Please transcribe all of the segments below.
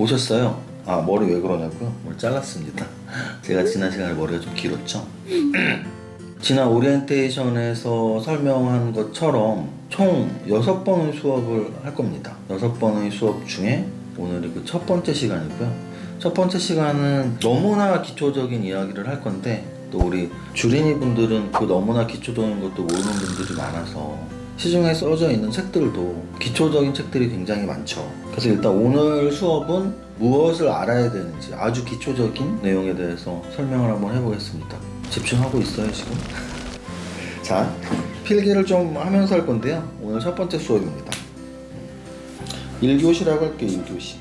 오셨어요? 아, 머리 왜 그러냐고요? 머리 잘랐습니다. 제가 지난 시간에 머리가 좀 길었죠? 지난 오리엔테이션에서 설명한 것처럼 총 6번의 수업을 할 겁니다. 6번의 수업 중에 오늘이 그 첫 번째 시간이고요. 첫 번째 시간은 너무나 기초적인 이야기를 할 건데, 또 우리 주린이 분들은 그 너무나 기초적인 것도 모르는 분들이 많아서 시중에 써져 있는 책들도 기초적인 책들이 굉장히 많죠. 그래서 일단 오늘 수업은 무엇을 알아야 되는지 아주 기초적인 내용에 대해서 설명을 한번 해보겠습니다. 집중하고 있어요 지금? 자, 필기를 좀 하면서 할 건데요. 오늘 첫 번째 수업입니다. 1교시라고 할게요. 1교시.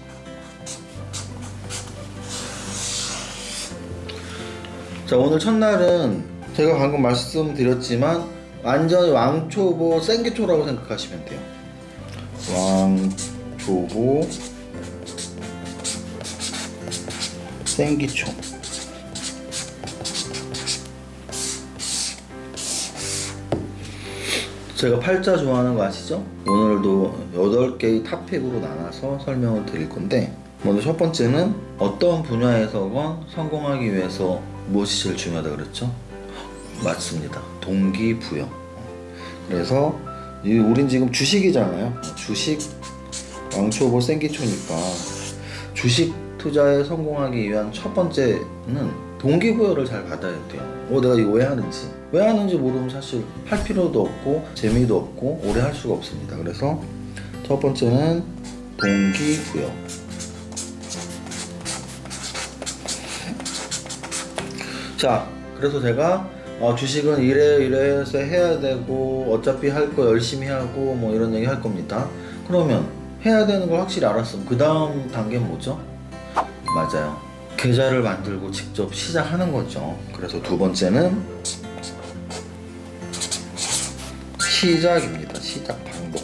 자, 오늘 첫날은 제가 방금 말씀드렸지만 완전히 왕초보 생기초라고 생각하시면 돼요. 왕초보 생기초. 제가 팔자 좋아하는 거 아시죠? 오늘도 8개의 탑픽으로 나눠서 설명을 드릴 건데, 먼저 첫 번째는 어떤 분야에서건 성공하기 위해서 무엇이 제일 중요하다 그랬죠? 맞습니다. 동기부여. 그래서 우린 지금 주식이잖아요. 주식 왕초보 생기초니까 주식 투자에 성공하기 위한 첫 번째는 동기부여를 잘 받아야 돼요. 내가 이거 왜 하는지 모르면 사실 할 필요도 없고 재미도 없고 오래 할 수가 없습니다. 그래서 첫 번째는 동기부여. 자, 그래서 제가 주식은 이래 해서 해야 되고 어차피 할 거 열심히 하고 뭐 이런 얘기 할 겁니다. 그러면 해야 되는 걸 확실히 알았으면 그 다음 단계는 뭐죠? 맞아요. 계좌를 만들고 직접 시작하는 거죠. 그래서 두 번째는 시작입니다. 시작 방법.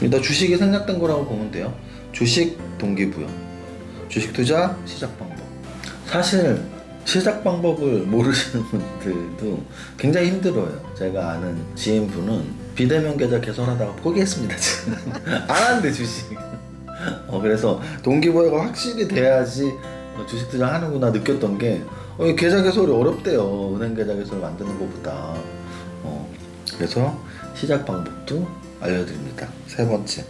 일단 주식이 생략된 거라고 보면 돼요. 주식 동기부여, 주식 투자 시작 방법. 사실 시작 방법을 모르시는 분들도 굉장히 힘들어요. 제가 아는 지인분은 비대면 계좌 개설하다가 포기했습니다. 지금 안 하는데 주식. 그래서 동기부여가 확실히 돼야지 주식 투자 하는구나 느꼈던 게, 계좌 개설이 어렵대요. 은행 계좌 개설 만드는 것보다. 그래서 시작 방법도 알려드립니다. 세 번째.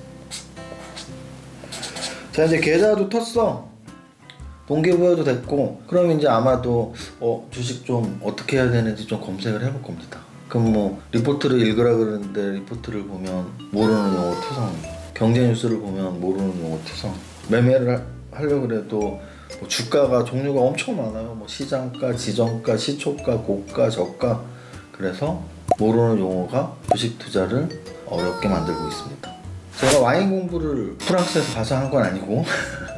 자, 이제 계좌도 텄어. 동기부여도 됐고, 그럼 이제 아마도 주식 좀 어떻게 해야 되는지 좀 검색을 해볼 겁니다. 그럼 뭐 리포트를 읽으라 그러는데 리포트를 보면 모르는 용어 투성, 경제 뉴스를 보면 모르는 용어 투성, 매매를 하려고 해도 뭐 주가가 종류가 엄청 많아요. 뭐 시장가, 지정가, 시초가, 고가, 저가. 그래서 모르는 용어가 주식 투자를 어렵게 만들고 있습니다. 제가 와인 공부를 프랑스에서 가서 한 건 아니고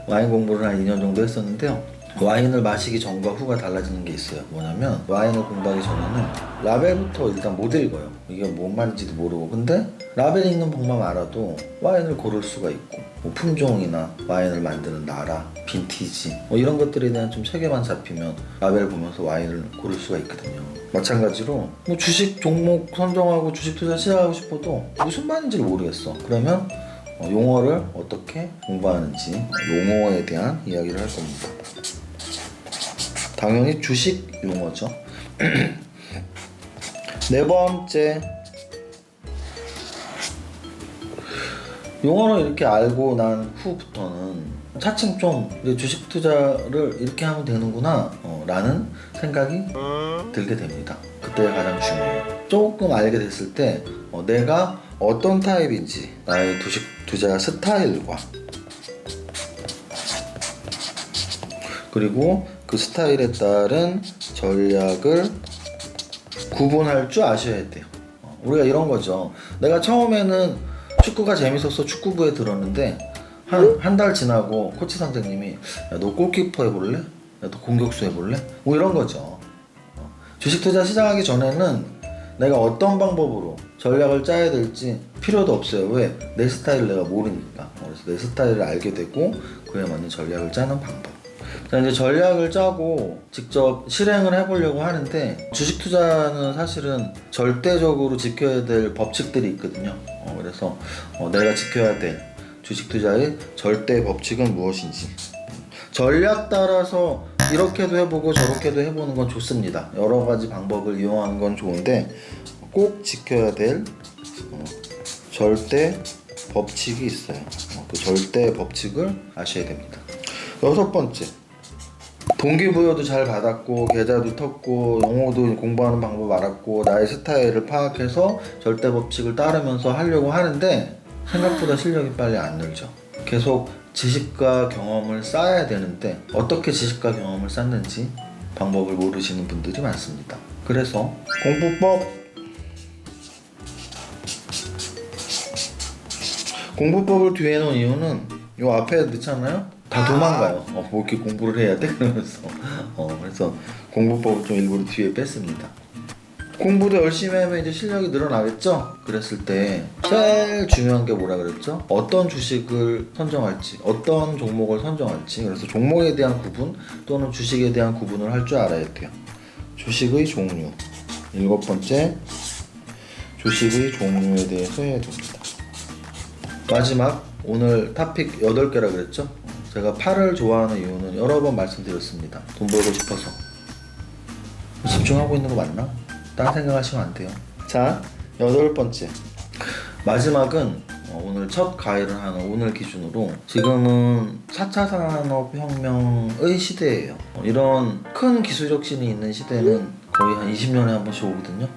와인 공부를 한 2년 정도 했었는데요. 와인을 마시기 전과 후가 달라지는 게 있어요. 뭐냐면 와인을 공부하기 전에는 라벨부터 일단 못 읽어요. 이게 뭔 말인지도 모르고. 근데 라벨 읽는 법만 알아도 와인을 고를 수가 있고, 뭐 품종이나 와인을 만드는 나라, 빈티지 이런 것들에 대한 좀 체계만 잡히면 라벨 보면서 와인을 고를 수가 있거든요. 마찬가지로 뭐 주식 종목 선정하고 주식 투자 시작하고 싶어도 무슨 말인지를 모르겠어. 그러면 용어를 어떻게 공부하는지 용어에 대한 이야기를 할 겁니다. 당연히 주식 용어죠. 네 번째, 용어를 이렇게 알고 난 후부터는 차츰 좀 주식 투자를 이렇게 하면 되는구나 라는 생각이 들게 됩니다. 그때가 가장 중요해요. 조금 알게 됐을 때 내가 어떤 타입인지, 나의 주식 투자 스타일과 그리고 그 스타일에 따른 전략을 구분할 줄 아셔야 돼요. 우리가 이런 거죠. 내가 처음에는 축구가 재밌어서 축구부에 들었는데 한 달 지나고 코치 선생님이 야, 너 골키퍼 해볼래? 야, 너 공격수 해볼래? 뭐 이런 거죠. 주식 투자 시작하기 전에는 내가 어떤 방법으로 전략을 짜야 될지 필요도 없어요. 왜? 내 스타일을 내가 모르니까. 그래서 내 스타일을 알게 되고 그에 맞는 전략을 짜는 방법. 이제 전략을 짜고 직접 실행을 해보려고 하는데, 주식 투자는 사실은 절대적으로 지켜야 될 법칙들이 있거든요. 그래서 내가 지켜야 될 주식 투자의 절대 법칙은 무엇인지. 전략 따라서 이렇게도 해보고 저렇게도 해보는 건 좋습니다. 여러 가지 방법을 이용하는 건 좋은데 꼭 지켜야 될 절대 법칙이 있어요. 그 절대 법칙을 아셔야 됩니다. 6번째, 동기부여도 잘 받았고 계좌도 텄고 영어도 공부하는 방법 알았고 나의 스타일을 파악해서 절대 법칙을 따르면서 하려고 하는데 생각보다 실력이 빨리 안 늘죠. 계속 지식과 경험을 쌓아야 되는데 어떻게 지식과 경험을 쌓는지 방법을 모르시는 분들이 많습니다. 그래서 공부법을 뒤에 놓은 이유는 요 앞에 넣잖아요. 다 도망가요. 뭐 이렇게 공부를 해야 돼? 그러면서 그래서 공부법을 좀 일부러 뒤에 뺐습니다. 공부도 열심히 하면 이제 실력이 늘어나겠죠? 그랬을 때 제일 중요한 게 뭐라 그랬죠? 어떤 주식을 선정할지, 어떤 종목을 선정할지. 그래서 종목에 대한 구분 또는 주식에 대한 구분을 할 줄 알아야 돼요. 주식의 종류. 7번째, 주식의 종류에 대해서 해야 됩니다. 마지막, 오늘 토픽 8개라 그랬죠? 제가 팔을 좋아하는 이유는 여러 번 말씀드렸습니다. 돈 벌고 싶어서. 집중하고 있는 거 맞나? 딴 생각하시면 안 돼요. 자, 8번째. 마지막은 오늘 첫 가의를 하는 오늘 기준으로 지금은 4차 산업혁명의 시대예요. 이런 큰 기술 혁신이 있는 시대는 거의 한 20년에 한 번씩 오거든요.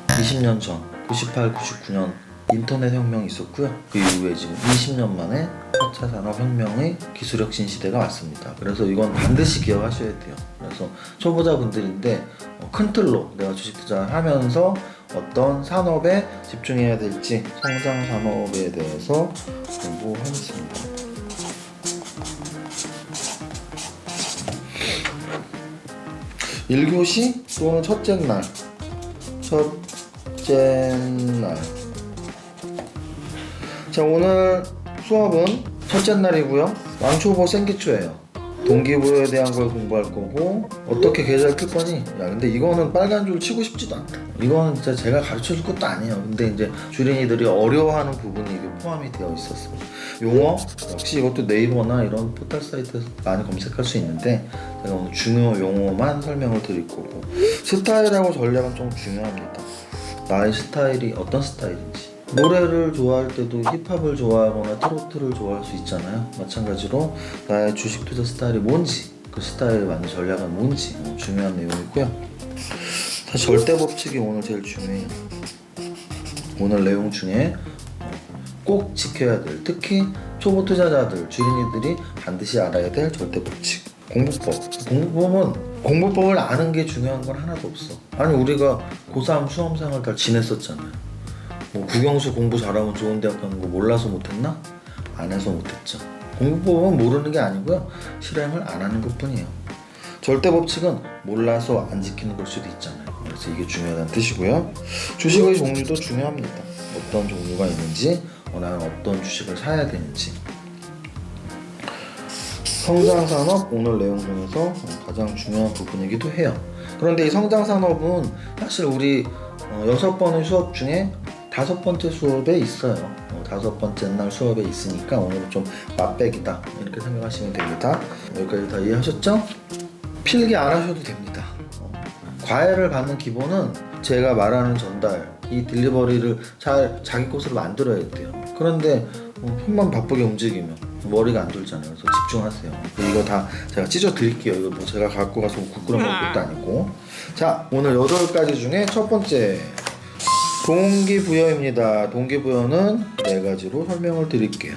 20년 전, 98, 99년 인터넷 혁명이 있었고요. 그 이후에 지금 20년 만에 4차 산업혁명의 기술혁신 시대가 왔습니다. 그래서 이건 반드시 기억하셔야 돼요. 그래서 초보자분들인데 큰 틀로 내가 주식 투자를 하면서 어떤 산업에 집중해야 될지 성장 산업에 대해서 공부하겠습니다. 일교시 또는 첫째 날. 자, 오늘 수업은 첫째 날이고요. 왕초보 생기초예요. 동기부여에 대한 걸 공부할 거고 어떻게 계좌를 틀 거니? 야, 근데 이거는 빨간 줄 치고 싶지도 않다. 이거는 진짜 제가 가르쳐 줄 것도 아니에요. 근데 이제 주린이들이 어려워하는 부분이 이게 포함이 되어 있었어요. 용어 역시 이것도 네이버나 이런 포털 사이트에서 많이 검색할 수 있는데 제가 오늘 중요 용어만 설명을 드릴 거고, 스타일하고 전략은 좀 중요합니다. 나의 스타일이 어떤 스타일인지. 노래를 좋아할 때도 힙합을 좋아하거나 트로트를 좋아할 수 있잖아요. 마찬가지로 나의 주식 투자 스타일이 뭔지, 그 스타일에 맞는 전략은 뭔지 중요한 내용이고요. 사실 절대 법칙이 오늘 제일 중요해요. 오늘 내용 중에 꼭 지켜야 될, 특히 초보 투자자들, 주린이들이 반드시 알아야 될 절대 법칙. 공부법을 아는 게 중요한 건 하나도 없어. 아니 우리가 고3 수험생활 다 지냈었잖아요. 뭐 국영수 공부 잘하면 좋은 대학 가는 거 몰라서 못했나? 안 해서 못했죠. 공부법은 모르는 게 아니고요, 실행을 안 하는 것뿐이에요. 절대 법칙은 몰라서 안 지키는 걸 수도 있잖아요. 그래서 이게 중요하다는 뜻이고요. 주식의 종류도 중요합니다. 어떤 종류가 있는지, 나는 어떤 주식을 사야 되는지. 성장산업 오늘 내용 중에서 가장 중요한 부분이기도 해요. 그런데 이 성장산업은 사실 우리 6번의 수업 중에 5번째 수업에 있어요. 5번째 날 수업에 있으니까 오늘은 좀 맛배기다 이렇게 생각하시면 됩니다. 여기까지 다 이해하셨죠? 필기 안 하셔도 됩니다. 과외를 받는 기본은 제가 말하는 전달, 이 딜리버리를 잘 자기 것으로 만들어야 돼요. 그런데 손만 바쁘게 움직이면 머리가 안 돌잖아요. 그래서 집중하세요. 이거 다 제가 찢어 드릴게요. 이거 뭐 제가 갖고 가서 국그려 먹을 것도 아니고. 자, 오늘 8가지 중에 첫 번째 동기부여입니다. 동기부여는 4가지로 설명을 드릴게요.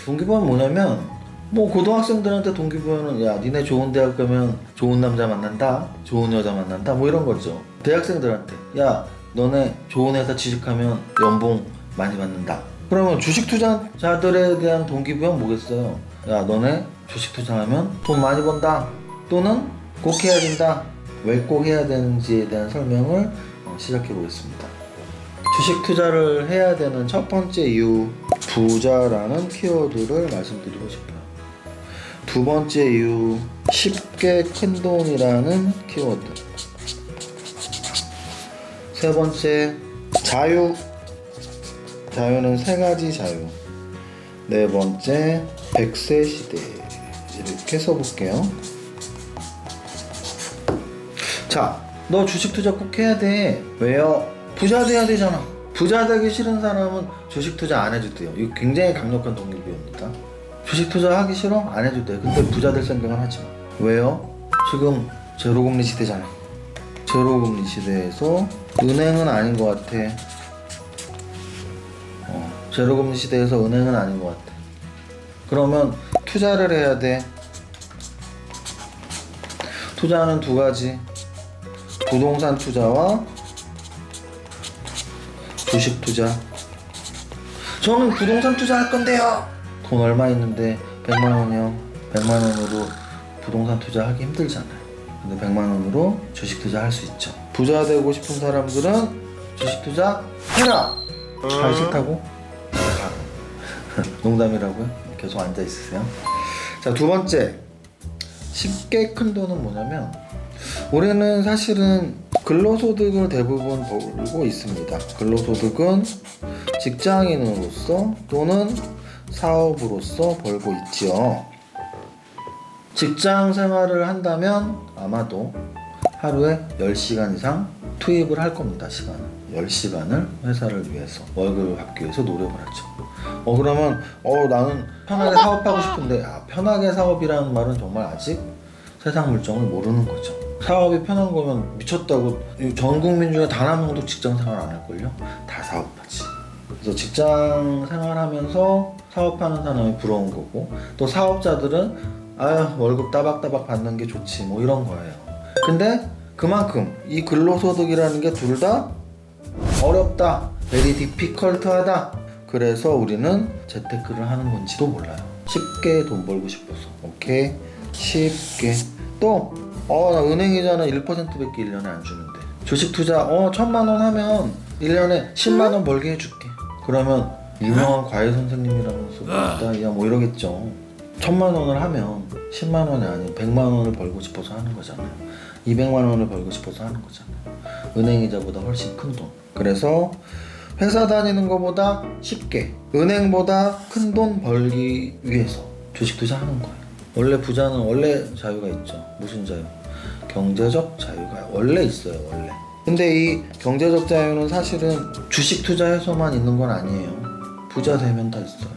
동기부여는 뭐냐면, 뭐 고등학생들한테 동기부여는 야 니네 좋은 대학 가면 좋은 남자 만난다, 좋은 여자 만난다, 뭐 이런 거죠. 대학생들한테 야 너네 좋은 회사 취직하면 연봉 많이 받는다. 그러면 주식 투자자들에 대한 동기부여는 뭐겠어요? 야 너네 주식 투자하면 돈 많이 번다, 또는 꼭 해야 된다. 왜 꼭 해야 되는지에 대한 설명을 시작해 보겠습니다. 주식 투자를 해야 되는 첫 번째 이유, 부자라는 키워드를 말씀드리고 싶어요. 두 번째 이유, 쉽게 큰 돈이라는 키워드. 세 번째, 자유. 자유는 3가지 자유. 네 번째 100세 시대 이렇게 써볼게요. 자, 너 주식 투자 꼭 해야 돼. 왜요? 부자 돼야 되잖아. 부자 되기 싫은 사람은 주식 투자 안 해도 돼요. 이거 굉장히 강력한 동기부여입니다. 주식 투자 하기 싫어? 안 해도 돼. 근데 부자 될 생각은 하지 마. 왜요? 지금 제로금리 시대잖아. 제로금리 시대에서 은행은 아닌 것 같아. 제로금리 시대에서 은행은 아닌 것 같아. 그러면 투자를 해야 돼. 투자는 두 가지. 부동산 투자와 주식 투자. 저는 부동산 투자 할 건데요. 돈 얼마 있는데 100만 원이요. 100만 원으로 부동산 투자하기 힘들잖아요. 근데 100만 원으로 주식 투자 할 수 있죠. 부자 되고 싶은 사람들은 주식 투자 해라. 하기 싫다고? 농담이라고요? 계속 앉아 있으세요. 자, 두 번째. 쉽게 큰 돈은 뭐냐면, 우리는 사실은 근로소득을 대부분 벌고 있습니다. 근로소득은 직장인으로서 또는 사업으로서 벌고 있지요. 직장 생활을 한다면 아마도 하루에 10시간 이상 투입을 할 겁니다. 시간을 10시간을 회사를 위해서, 월급을 받기 위해서 노력을 하죠. 그러면 나는 편하게 사업하고 싶은데, 편하게 사업이라는 말은 정말 아직 세상 물정을 모르는 거죠. 사업이 편한 거면 미쳤다고. 전 국민 중에 단 한 명도 직장 생활 안 할걸요? 다 사업하지. 그래서 직장 생활하면서 사업하는 사람이 부러운 거고, 또 사업자들은 월급 따박따박 받는 게 좋지, 뭐 이런 거예요. 근데 그만큼 이 근로소득이라는 게 둘 다 어렵다, very difficult하다. 그래서 우리는 재테크를 하는 건지도 몰라요. 쉽게 돈 벌고 싶어서. 오케이? 쉽게. 또 나 은행이자는 1%밖에 1년에 안 주는데, 주식 투자 1000만 원 하면 1년에 10만 원 벌게 해줄게. 그러면 유명한 과외 선생님이라면서 있다 뭐 이러겠죠. 1000만 원을 하면 10만 원이 아닌 100만 원을 벌고 싶어서 하는 거잖아요. 200만 원을 벌고 싶어서 하는 거잖아요. 은행이자보다 훨씬 큰 돈. 그래서 회사 다니는 것보다 쉽게 은행보다 큰 돈 벌기 위해서 주식 투자하는 거예요. 원래 부자는 원래 자유가 있죠. 무슨 자유? 경제적 자유가 원래 있어요. 원래. 근데 이 경제적 자유는 사실은 주식 투자해서만 있는 건 아니에요. 부자 되면 다 있어요.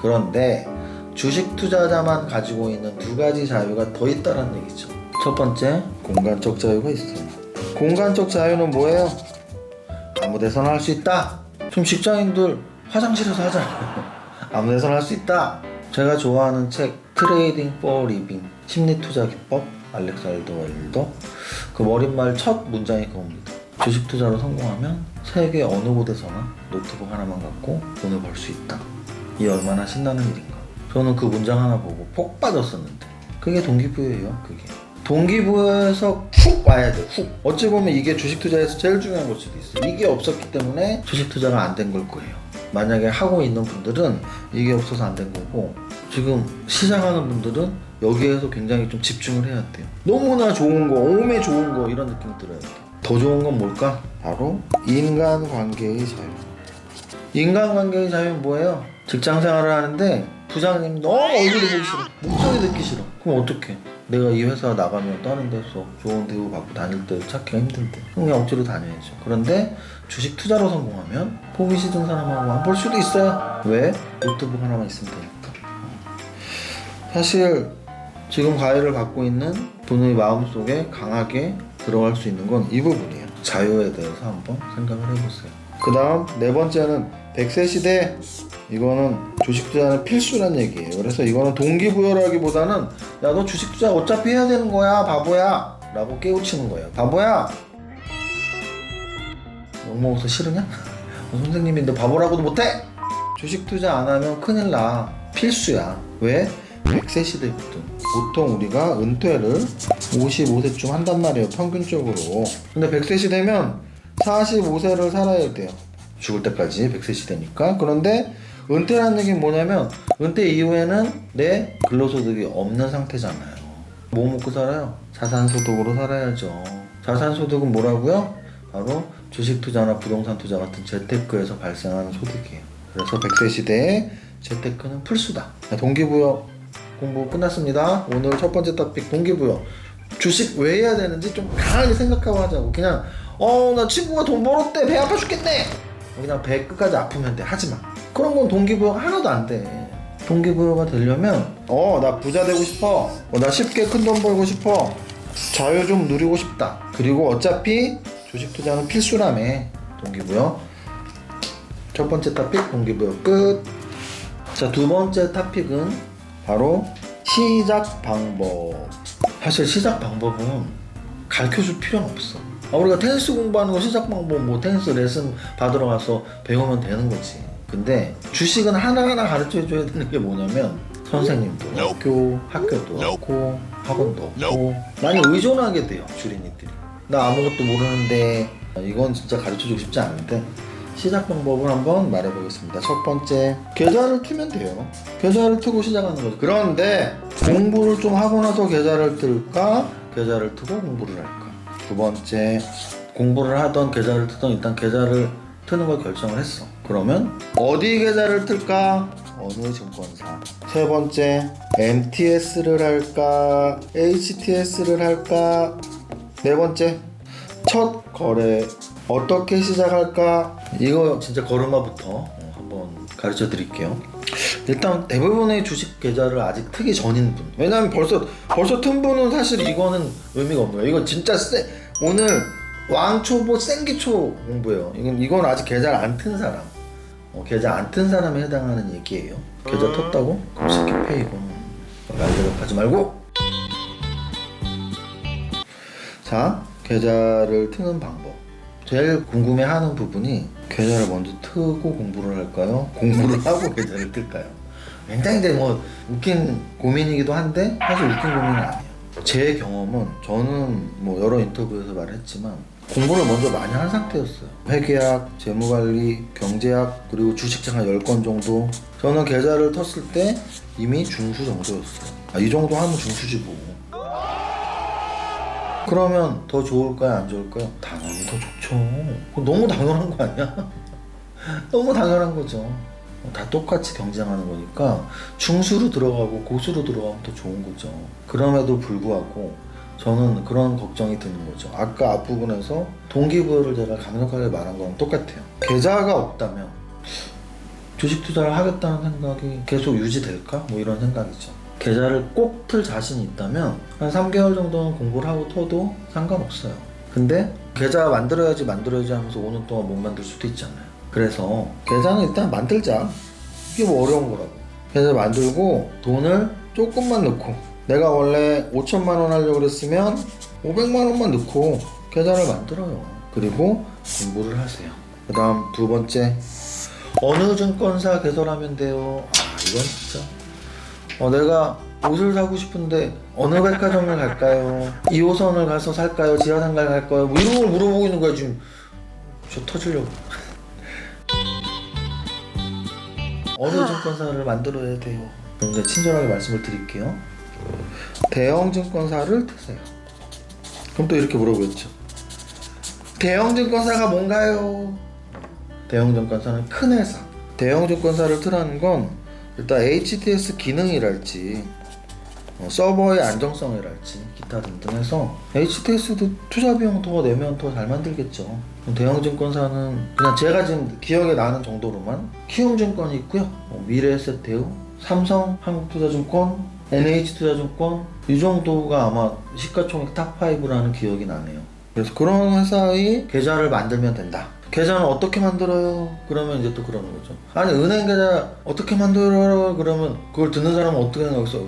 그런데 주식 투자자만 가지고 있는 두 가지 자유가 더 있다는 얘기죠. 첫 번째, 공간적 자유가 있어요. 공간적 자유는 뭐예요? 아무 데서나 할 수 있다. 좀 직장인들 화장실에서 하잖아요. 아무 데서나 할 수 있다. 제가 좋아하는 책 트레이딩 포 리빙, 심리투자 기법, 알렉산더 와일더. 그 머릿말 첫 문장이 그겁니다. 주식 투자로 성공하면 세계 어느 곳에서나 노트북 하나만 갖고 돈을 벌 수 있다. 이 얼마나 신나는 일인가. 저는 그 문장 하나 보고 폭 빠졌었는데, 그게 동기부여예요. 그게 동기부여에서 훅 와야 돼. 훅. 어찌 보면 이게 주식 투자에서 제일 중요한 걸 수도 있어. 이게 없었기 때문에 주식 투자가 안 된 걸 거예요. 만약에 하고 있는 분들은 이게 없어서 안 된 거고, 지금 시작하는 분들은 여기에서 굉장히 좀 집중을 해야 돼요. 너무나 좋은 거, 오메 좋은 거, 이런 느낌이 들어야 돼요. 더 좋은 건 뭘까? 바로 인간관계의 자유. 인간관계의 자유는 뭐예요? 직장 생활을 하는데 부장님 너무 얼굴이 보기 싫어, 목소리 듣기 싫어. 그럼 어떡해? 내가 이 회사 나가면 다른 데서 좋은 대우 받고 다닐 때 찾기가 힘든데, 그냥 억지로 다녀야죠. 그런데 주식 투자로 성공하면 보기 싫은 사람하고 안 볼 수도 있어요. 왜? 노트북 하나만 있으면 되니까. 사실 지금 과외를 받고 있는 분의 마음속에 강하게 들어갈 수 있는 건 이 부분이에요. 자유에 대해서 한번 생각을 해보세요. 그 다음 네 번째는 100세 시대. 이거는 주식 투자는 필수란 얘기예요. 그래서 이거는 동기부여라기보다는, 야, 너 주식 투자 어차피 해야 되는 거야, 바보야 라고 깨우치는 거예요. 바보야, 욕먹어서 싫으냐? 선생님이 너 바보라고도 못해? 주식 투자 안 하면 큰일 나. 필수야. 왜? 100세 시대거든. 보통 우리가 은퇴를 55세쯤 한단 말이에요, 평균적으로. 근데 100세 시대면 45세를 살아야 돼요. 죽을 때까지 100세 시대니까. 그런데 은퇴라는 얘기는 뭐냐면, 은퇴 이후에는 내 근로소득이 없는 상태잖아요. 뭐 먹고 살아요? 자산소득으로 살아야죠. 자산소득은 뭐라고요? 바로 주식 투자나 부동산 투자 같은 재테크에서 발생하는 소득이에요. 그래서 100세 시대에 재테크는 필수다. 동기부여 공부 끝났습니다. 오늘 첫 번째 토픽 동기부여. 주식 왜 해야 되는지 좀 강하게 생각하고 하자고. 그냥 나 친구가 돈 벌었대 배 아파 죽겠네 그냥 배 끝까지 아프면 돼. 하지마. 그런 건 동기부여가 하나도 안 돼. 동기부여가 되려면 나 부자 되고 싶어. 나 쉽게 큰 돈 벌고 싶어. 자유 좀 누리고 싶다. 그리고 어차피 주식 투자는 필수라며. 동기부여. 첫 번째 토픽 동기부여 끝. 자, 두 번째 토픽은 바로 시작 방법. 사실 시작 방법은 가르쳐줄 필요는 없어. 우리가 테니스 공부하는 거 시작 방법 뭐 테니스 레슨 받으러 가서 배우면 되는 거지. 근데 주식은 하나하나 가르쳐줘야 되는 게 뭐냐면 선생님도 없고 학교도 없고 학원도 없고 많이 의존하게 돼요. 주린이들이. 나 아무것도 모르는데 이건 진짜 가르쳐주고 싶지 않은데 시작 방법을 한번 말해보겠습니다. 첫 번째, 계좌를 틀면 돼요. 계좌를 트고 시작하는 거죠. 그런데 공부를 좀 하고 나서 계좌를 틀까? 계좌를 트고 공부를 할까? 두 번째, 공부를 하던 계좌를 트던 일단 계좌를 트는 걸 결정을 했어. 그러면 어디 계좌를 틀까? 어느 증권사. 세 번째, MTS를 할까? HTS를 할까? 네 번째, 첫 거래 어떻게 시작할까? 이거 진짜 걸음마부터 한번 가르쳐 드릴게요. 일단 대부분의 주식 계좌를 아직 트기 전인 분. 왜냐면 벌써 튼 분은 사실 이거는 의미가 없는 거예요. 이거 진짜 오늘 왕초보 생기초 공부예요. 이건 아직 계좌를 안 튼 사람. 계좌 안 튼 사람에 해당하는 얘기예요. 계좌 텄다고? 그럼 스킵해. 이거는 말 대답하지 말고. 자, 계좌를 트는 방법. 제일 궁금해하는 부분이 계좌를 먼저 트고 공부를 할까요? 공부를 하고 계좌를 틀까요? 굉장히 웃긴 고민이기도 한데 사실 웃긴 고민은 아니에요. 제 경험은 저는 여러 인터뷰에서 말했지만 공부를 먼저 많이 한 상태였어요. 회계학, 재무관리, 경제학 그리고 주식장 한 10건 정도. 저는 계좌를 텄을 때 이미 중수 정도였어요. 이 정도 하면 중수지 뭐. 그러면 더 좋을까요? 안 좋을까요? 당연히 더 좋죠. 너무 당연한 거 아니야? 너무 당연한 거죠. 다 똑같이 경쟁하는 거니까 중수로 들어가고 고수로 들어가면 더 좋은 거죠. 그럼에도 불구하고 저는 그런 걱정이 드는 거죠. 아까 앞부분에서 동기부여를 제가 강력하게 말한 거랑 똑같아요. 계좌가 없다면 주식 투자를 하겠다는 생각이 계속 유지될까? 이런 생각이죠. 계좌를 꼭 틀 자신이 있다면 한 3개월 정도는 공부를 하고 터도 상관없어요. 근데 계좌 만들어야지 하면서 5년 동안 못 만들 수도 있잖아요. 그래서 계좌는 일단 만들자. 이게 어려운 거라고. 계좌 만들고 돈을 조금만 넣고, 내가 원래 5천만 원 하려고 그랬으면 500만 원만 넣고 계좌를 만들어요. 그리고 공부를 하세요. 그 다음 두 번째, 어느 증권사 개설하면 돼요? 이건 진짜 내가 옷을 사고 싶은데 어느 백화점을 갈까요? 2호선을 가서 살까요? 지하상가를 갈까요? 이런 걸 물어보고 있는 거야 지금. 저 터지려고. 어느 증권사를 만들어야 돼요? 그럼 친절하게 말씀을 드릴게요. 대형 증권사를 트세요. 그럼 또 이렇게 물어보겠죠. 대형 증권사가 뭔가요? 대형 증권사는 큰 회사. 대형 증권사를 트라는 건 일단 HTS 기능이랄지 서버의 안정성이랄지 기타 등등 해서 HTS도 투자 비용 더 내면 더 잘 만들겠죠. 대형 증권사는 그냥 제가 지금 기억에 나는 정도로만 키움증권이 있고요. 미래에셋대우, 삼성, 한국투자증권, NH투자증권 이 정도가 아마 시가총액 탑5라는 기억이 나네요. 그래서 그런 회사의 계좌를 만들면 된다. 계좌는 어떻게 만들어요? 그러면 이제 또 그러는 거죠. 아니 은행 계좌 어떻게 만들어요? 그러면 그걸 듣는 사람은 어떻게 생각했어?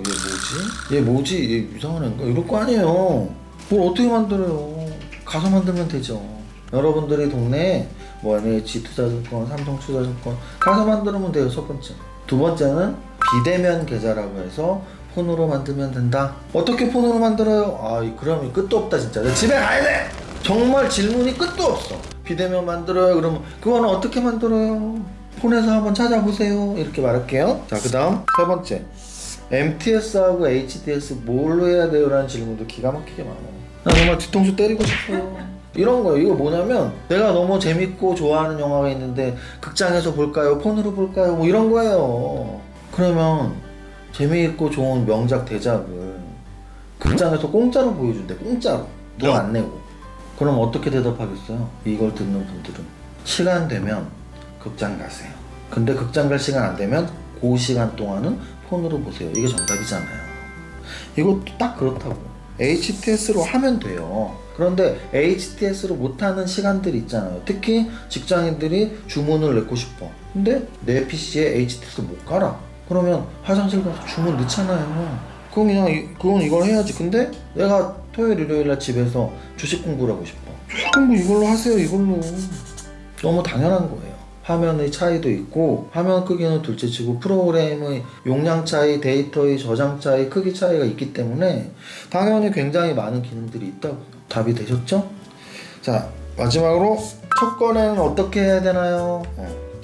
얘 뭐지? 얘 이상한 애인가? 이럴 거 아니에요. 뭘 어떻게 만들어요? 가서 만들면 되죠. 여러분들이 동네에 NH투자증권, 삼성투자증권 가서 만들면 돼요. 첫 번째. 두 번째는 비대면 계좌라고 해서 폰으로 만들면 된다. 어떻게 폰으로 만들어요? 그러면 끝도 없다 진짜. 내 집에 가야 돼! 정말 질문이 끝도 없어. 비대면 만들어요? 그러면 그거는 어떻게 만들어요? 폰에서 한번 찾아보세요. 이렇게 말할게요. 자, 그 다음 세 번째, MTS하고 HTS 뭘로 해야 돼요? 라는 질문도 기가 막히게 많아요. 나 정말 뒤통수 때리고 싶어요. 이런 거예요. 이거 뭐냐면 내가 너무 재밌고 좋아하는 영화가 있는데 극장에서 볼까요? 폰으로 볼까요? 뭐 이런 거예요. 그러면 재미있고 좋은 명작 대작을 극장에서 공짜로 보여준대. 공짜로. 돈 안 내고. 그럼 어떻게 대답하겠어요? 이걸 듣는 분들은 시간 되면 극장 가세요. 근데 극장 갈 시간 안 되면 그 시간 동안은 폰으로 보세요. 이게 정답이잖아요. 이것도 딱 그렇다고. HTS로 하면 돼요. 그런데 HTS로 못하는 시간들이 있잖아요. 특히 직장인들이 주문을 내고 싶어. 근데 내 PC에 HTS 못 깔아. 그러면 화장실 가서 주문 넣잖아요. 그건 이걸 해야지. 근데 내가 토요일 일요일날 집에서 주식 공부를 하고 싶어. 주식 공부 이걸로 하세요. 이걸로. 너무 당연한 거예요. 화면의 차이도 있고 화면 크기는 둘째치고 프로그램의 용량 차이, 데이터의 저장 차이, 크기 차이가 있기 때문에 당연히 굉장히 많은 기능들이 있다고요. 답이 되셨죠? 자, 마지막으로 첫 거래는 어떻게 해야 되나요?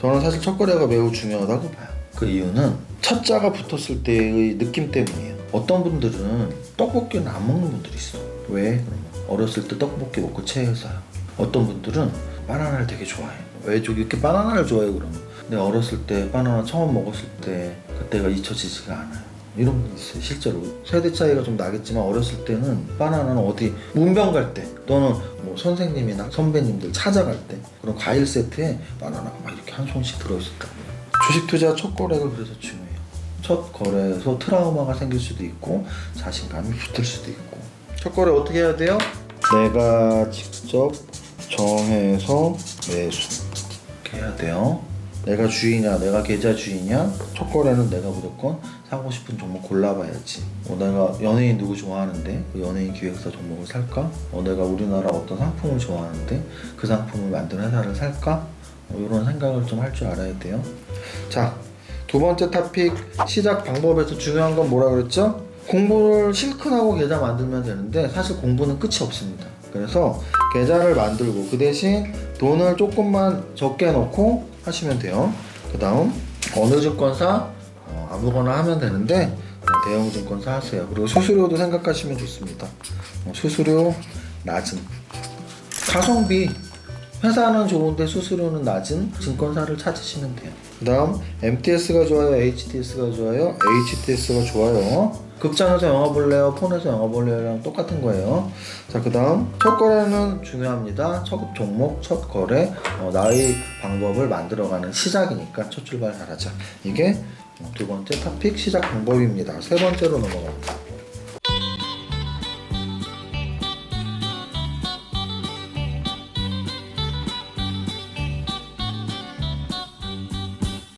저는 사실 첫 거래가 매우 중요하다고 봐요. 그 이유는 첫 자가 붙었을 때의 느낌 때문이에요. 어떤 분들은 떡볶이는 안 먹는 분들이 있어. 왜? 그러면 어렸을 때 떡볶이 먹고 체해서요. 어떤 분들은 바나나를 되게 좋아해. 왜 이렇게 바나나를 좋아해 그러면? 내가 어렸을 때 바나나 처음 먹었을 때 그때가 잊혀지지가 않아요. 이런 분 있어요. 실제로 세대 차이가 좀 나겠지만 어렸을 때는 바나나는 어디 문병 갈 때 또는 뭐 선생님이나 선배님들 찾아갈 때 그런 과일 세트에 바나나가 막 이렇게 한 손씩 들어있었다고요. 주식 투자 첫 거래가 그래서 중요해요. 첫 거래에서 트라우마가 생길 수도 있고 자신감이 붙을 수도 있고. 첫 거래 어떻게 해야 돼요? 내가 직접 정해서 매수 이렇게 해야 돼요. 내가 주인이야, 내가 계좌 주인이야. 첫 거래는 내가 무조건 사고 싶은 종목 골라봐야지. 내가 연예인 누구 좋아하는데 그 연예인 기획사 종목을 살까? 내가 우리나라 어떤 상품을 좋아하는데 그 상품을 만든 회사를 살까? 이런 생각을 좀 할 줄 알아야 돼요. 자, 두 번째 토픽 시작 방법에서 중요한 건 뭐라 그랬죠? 공부를 실컷 하고 계좌 만들면 되는데 사실 공부는 끝이 없습니다. 그래서 계좌를 만들고 그 대신 돈을 조금만 적게 넣고 하시면 돼요. 그 다음 어느 증권사 아무거나 하면 되는데 대형 증권사 하세요. 그리고 수수료도 생각하시면 좋습니다. 수수료 낮은 가성비 회사는 좋은데 수수료는 낮은 증권사를 찾으시면 돼요. 그 다음 MTS가 좋아요? HTS가 좋아요? HTS가 좋아요. 극장에서 영화 볼래요? 폰에서 영화 볼래요랑 똑같은 거예요. 자, 그 다음 첫 거래는 중요합니다. 첫 종목, 첫 거래 나의 방법을 만들어가는 시작이니까 첫 출발 잘하자. 이게 두 번째 토픽 시작 방법입니다. 세 번째로 넘어갑니다.